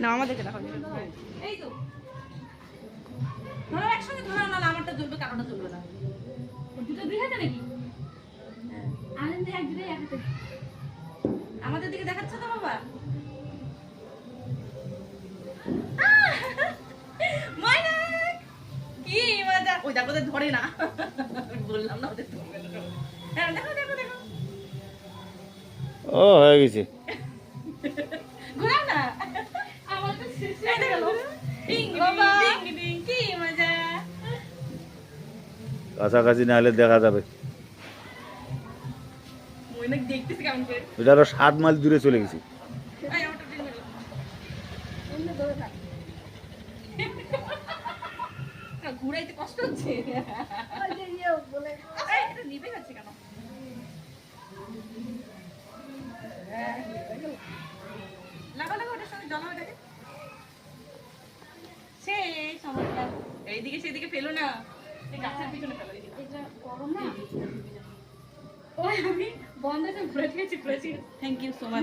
না আমাদেরকে দেখো এই তো ধরো একসঙ্গে ধরো না, আমারটা জ্বলবে কারোটা জ্বলবে না। দুটো দুই হাতে নাকি? আমাদের এক দুটোই এক হাতে। আমাদের দিকে দেখাচ্ছে তো বাবা। ময়নাক কি মজা। ওই দেখো ওদের ধরে না, বললাম না ওদের ধরবে না। হ্যাঁ দেখো দেখো দেখো ও হয়ে গেছে। ঘোরাও না, আমার তো শেষ হয়ে গেল। ডিং ডিং ডিং ডিং কি মজা। কাছাকাছি না হলে দেখা যাবে। ময়নাক দেখতেছি কেমন করে। এটা আরো 7 মাইল দূরে চলে গেছি। এই আমারটা ডিং মেলো। অন্য ধরে থাক। ঘুরাইতে কষ্ট হচ্ছে। ওই যে ইয়ে বলে এই এটা নিভে যাচ্ছে কেন? লাগা লাগা ওটার সঙ্গে জমা ওটাকে। সেই সমস্যা এইদিকে সেদিকে ফেলো না, এই গাছের পিছনে ফেলো। এটা গরম না। ওই আমি বন্ধ করে ঘুরে দিয়েছি। Thank you so much.